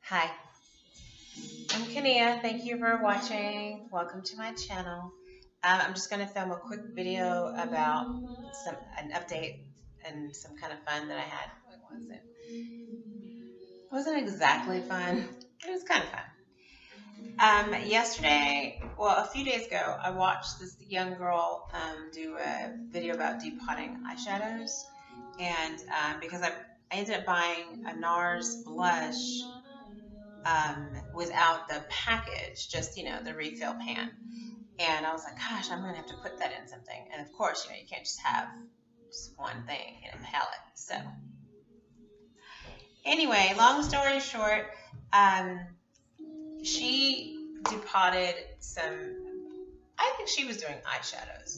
Hi, I'm Kania. Thank you for watching. Welcome to my channel. I'm just going to film a quick video about an update and some kind of fun that I had. What was it? It wasn't exactly fun. It was kind of fun. Yesterday, well, a few days ago, I watched this young girl do a video about depotting eyeshadows, and because I ended up buying a NARS blush without the package, just the refill pan. And I was like, gosh, I'm gonna have to put that in something. And of course, you can't just have just one thing in a palette. So anyway, long story short, um, she depotted some. I think she was doing eyeshadows,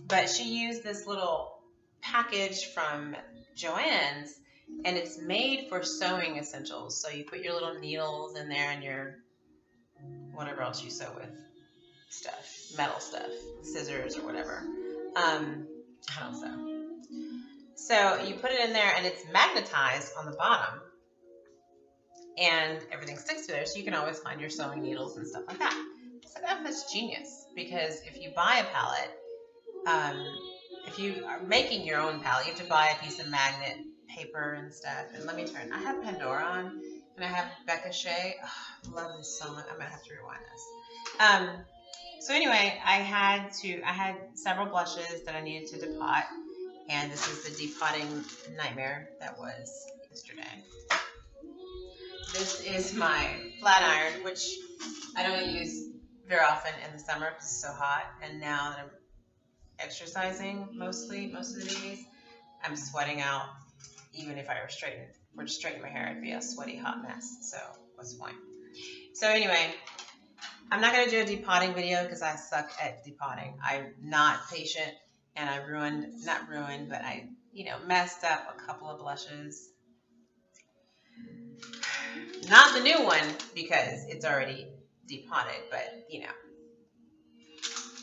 but she used this little package from Joann's, and it's made for sewing essentials. So you put your little needles in there and your whatever else you sew with stuff, metal stuff, scissors or whatever. I don't sew. So you put it in there and it's magnetized on the bottom and everything sticks to there, so you can always find your sewing needles and stuff like that. So that's genius, because if you buy a palette, if you are making your own palette, you have to buy a piece of magnet paper and stuff. And let me turn, I have Pandora on and I have Becca Shea. Oh, I love this so much. I'm gonna have to rewind this. So anyway, I had several blushes that I needed to depot, and this is the depotting nightmare that was yesterday. This is my flat iron, which I don't use very often in the summer because it's so hot, and now that I'm exercising most of the days, I'm sweating out. Even if I were to straighten my hair, it'd be a sweaty, hot mess. So what's the point? So anyway, I'm not going to do a depotting video because I suck at depotting. I'm not patient, and I messed up a couple of blushes. Not the new one because it's already depotted, but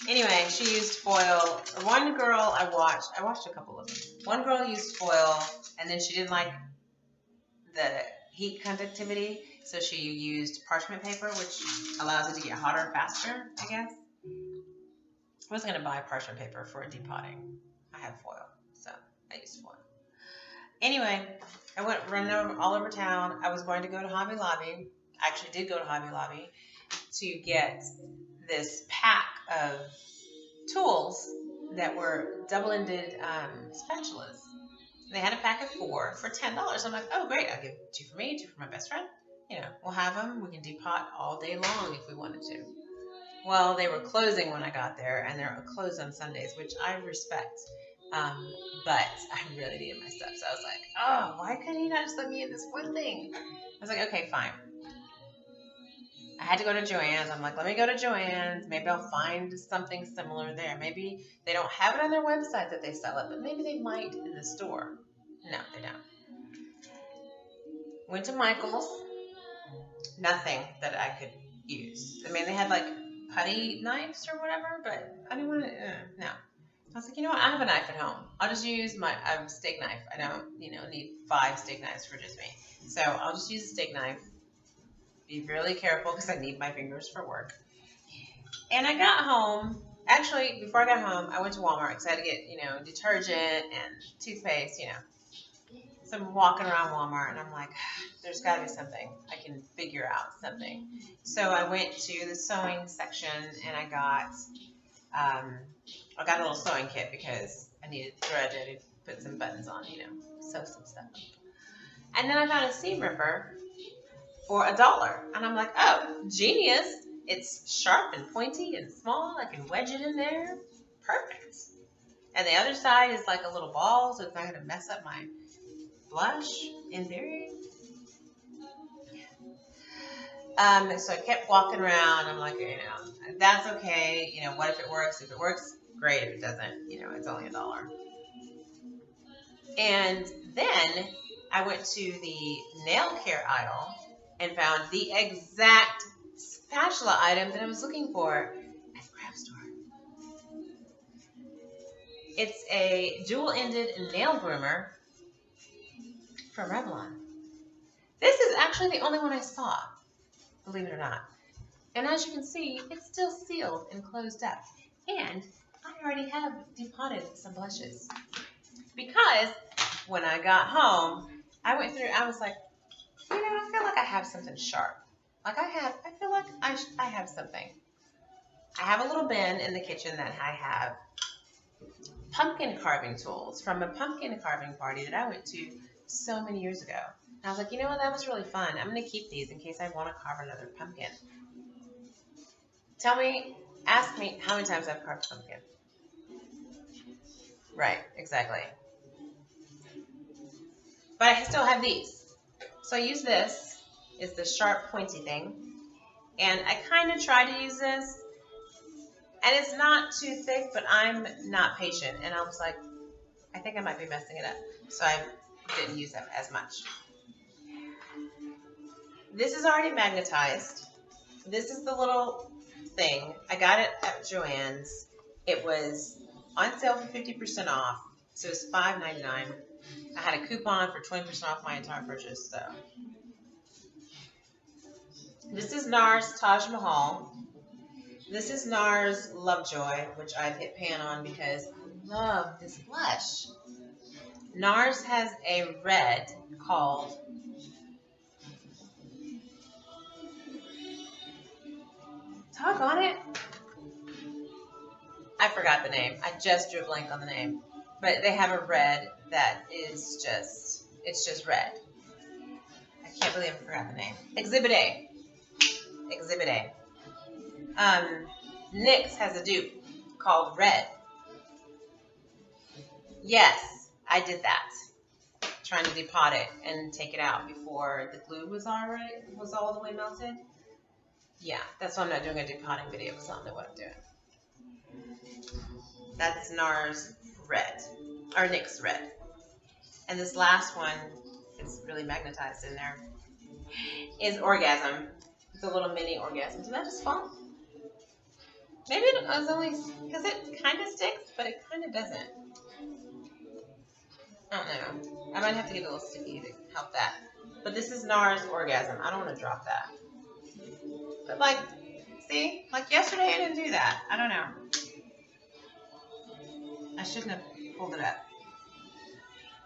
Anyway, she used foil. One girl I watched a couple of them. One girl used foil, and then she didn't like the heat conductivity, so she used parchment paper, which allows it to get hotter faster, I guess. I wasn't going to buy parchment paper for depotting. I have foil, so I used foil. Anyway, I went running all over town. I was going to go to Hobby Lobby. I actually did go to Hobby Lobby to get this pack of tools that were double-ended spatulas. They had a pack of 4 for $10. I'm like, oh, great. I'll give 2 for me, 2 for my best friend. We'll have them. We can depot all day long if we wanted to. Well, they were closing when I got there, and they're closed on Sundays, which I respect. But I really needed my stuff. So I was like, oh, why couldn't he not just let me in this one thing? I was like, okay, fine. I had to go to Joann's. I'm like, let me go to Joann's. Maybe I'll find something similar there. Maybe they don't have it on their website that they sell it, but maybe they might in the store. No, they don't. Went to Michael's. Nothing that I could use. I mean, they had like putty knives or whatever, but I didn't want to, no. I was like, you know what? I have a knife at home. I'll just use my steak knife. I don't, need 5 steak knives for just me. So I'll just use a steak knife. Be really careful because I need my fingers for work. And I got home. Actually, before I got home, I went to Walmart because I had to get, detergent and toothpaste, So I'm walking around Walmart and I'm like, there's got to be something. I can figure out something. So I went to the sewing section and I got a little sewing kit because I needed thread to put some buttons on, sew some stuff. And then I found a seam ripper for $1. And I'm like, oh, genius. It's sharp and pointy and small. I can wedge it in there. Perfect. And the other side is like a little ball, so it's not going to mess up my blush in theory. So I kept walking around. I'm like, that's okay. What if it works? If it works, great. If it doesn't, it's only $1. And then I went to the nail care aisle and found the exact spatula item that I was looking for at the craft store. It's a dual-ended nail groomer from Revlon. This is actually the only one I saw, believe it or not. And as you can see, it's still sealed and closed up. And I already have depotted some blushes. Because when I got home, I was like, I feel like I have something sharp. I feel like I have something. I have a little bin in the kitchen that I have pumpkin carving tools from a pumpkin carving party that I went to so many years ago. And I was like, you know what, that was really fun. I'm going to keep these in case I want to carve another pumpkin. Ask me how many times I've carved pumpkin. Right, exactly. But I still have these. So I use this, is the sharp pointy thing. And I kind of try to use this. And it's not too thick, but I'm not patient. And I was like, I think I might be messing it up. So I didn't use them as much. This is already magnetized. This is the little thing. I got it at Joann's. It was on sale for 50% off. So it's $5.99. I had a coupon for 20% off my entire purchase. So this is NARS Taj Mahal. This is NARS Lovejoy, which I've hit pan on because I love this blush. NARS has a red called Doggone it. I forgot the name. I just drew a blank on the name. But they have a red that is it's just red. I can't believe I forgot the name. Exhibit A. Exhibit A. NYX has a dupe called Red. Yes, I did that. Trying to depot it and take it out before the glue was all the way melted. Yeah, that's why I'm not doing a depotting video because I don't know what I'm doing. That's NARS Red, or NYX Red. And this last one, it's really magnetized in there, is Orgasm. It's a little mini orgasm. Did that just fall? Maybe it was only, because it kind of sticks, but it kind of doesn't. I don't know. I might have to get a little sticky to help that. But this is NARS Orgasm. I don't want to drop that. But like, see? Like yesterday I didn't do that. I don't know. I shouldn't have pulled it up.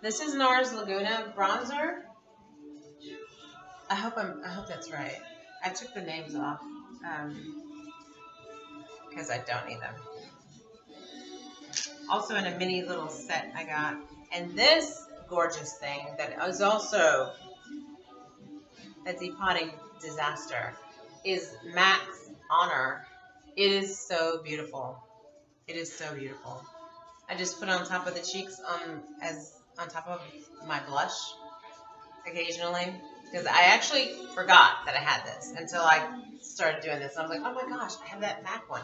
This is NARS Laguna Bronzer. I hope that's right. I took the names off because I don't need them. Also in a mini little set I got. And this gorgeous thing that is also a depotting disaster is Mac's Honor. It is so beautiful. It is so beautiful. I just put it on top of the cheeks on top of my blush occasionally. Because I actually forgot that I had this until I started doing this. I was like, oh my gosh, I have that MAC one.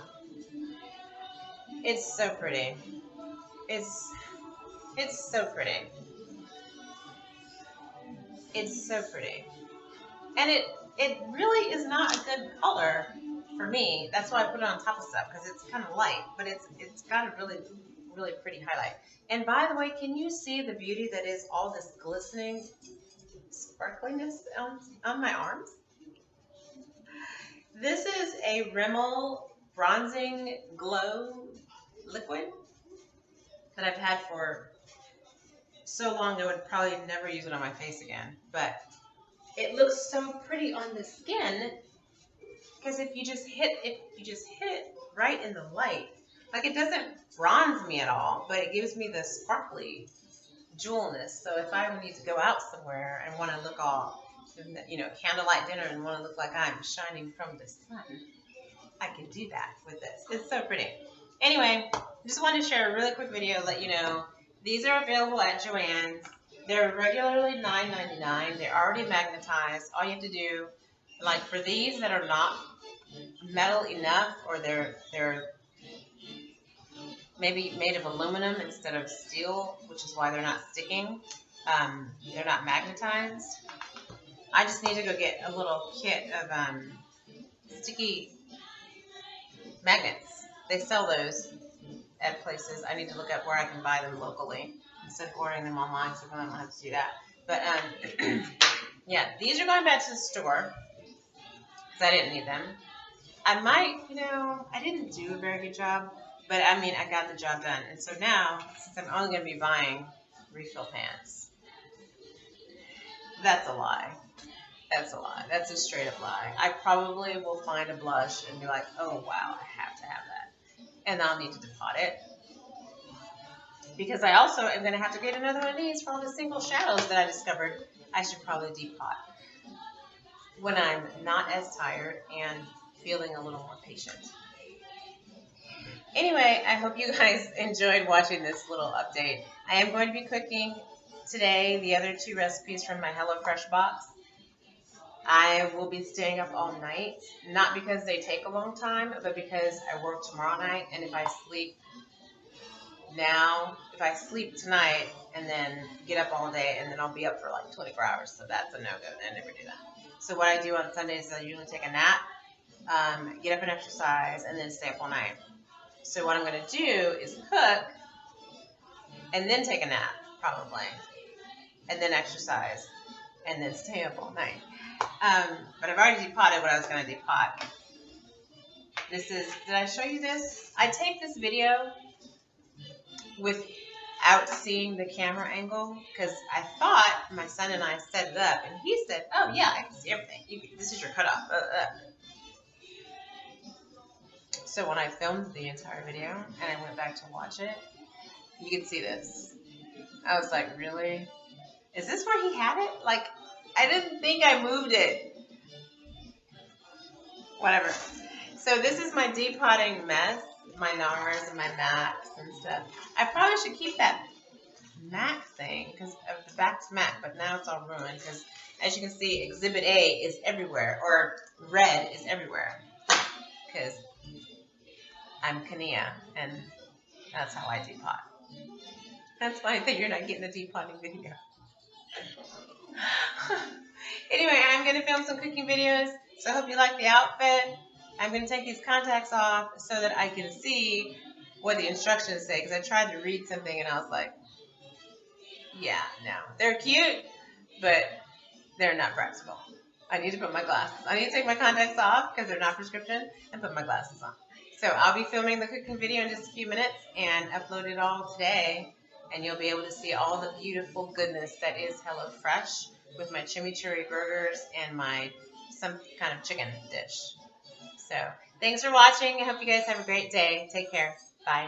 It's so pretty. It's so pretty. It's so pretty. And it really is not a good color for me. That's why I put it on top of stuff, because it's kind of light, but it's got a really, really pretty highlight. And by the way, can you see the beauty that is all this glistening sparkliness on my arms? This is a Rimmel Bronzing Glow Liquid that I've had for so long I would probably never use it on my face again. But it looks so pretty on the skin because if you just hit it right in the light, like it doesn't bronze me at all, but it gives me the sparkly jewelness. So if I need to go out somewhere and want to look all, candlelight dinner and want to look like I'm shining from the sun, I can do that with this. It's so pretty. Anyway, just wanted to share a really quick video, let you know these are available at Joann's. They're regularly $9.99. They're already magnetized. All you have to do, like for these that are not metal enough, or they're maybe made of aluminum instead of steel, which is why they're not sticking. They're not magnetized. I just need to go get a little kit of sticky magnets. They sell those at places. I need to look up where I can buy them locally instead of ordering them online, so I don't have to do that. But Yeah, these are going back to the store because I didn't need them. I might, I didn't do a very good job, but I mean, I got the job done. And so now, since I'm only going to be buying refill pants, that's a lie. That's a lie. That's a straight up lie. I probably will find a blush and be like, oh wow, I have to have that. And I'll need to depot it. Because I also am going to have to get another one of these for all the single shadows that I discovered I should probably depot when I'm not as tired and feeling a little more patient. Anyway, I hope you guys enjoyed watching this little update. I am going to be cooking today the other 2 recipes from my HelloFresh box. I will be staying up all night, not because they take a long time, but because I work tomorrow night, and if I sleep tonight and then get up all day, and then I'll be up for like 24 hours, so that's a no-go. I never do that. So what I do on Sundays is I usually take a nap, get up and exercise, and then stay up all night. So what I'm going to do is cook and then take a nap, probably, and then exercise, and then stay up all night. But I've already depotted what I was going to depot. Did I show you this? I taped this video without seeing the camera angle because I thought my son and I set it up, and he said, oh yeah, I can see everything. This is your cutoff. So when I filmed the entire video and I went back to watch it, you can see this. I was like, really? Is this where he had it? Like, I didn't think I moved it. Whatever. So this is my depotting mess, my NARS and my MACs and stuff. I probably should keep that MAC thing because of the back to MAC, but now it's all ruined because, as you can see, Exhibit A is everywhere, or red is everywhere because I'm Kania, and that's how I depot. That's why I think you're not getting a depotting video. Anyway, I'm going to film some cooking videos, so I hope you like the outfit. I'm going to take these contacts off so that I can see what the instructions say, because I tried to read something and I was like, yeah, no. They're cute, but they're not practical. I need to put my glasses. I need to take my contacts off because they're not prescription and put my glasses on. So I'll be filming the cooking video in just a few minutes and upload it all today. And you'll be able to see all the beautiful goodness that is HelloFresh with my chimichurri burgers and some kind of chicken dish. So thanks for watching. I hope you guys have a great day. Take care. Bye.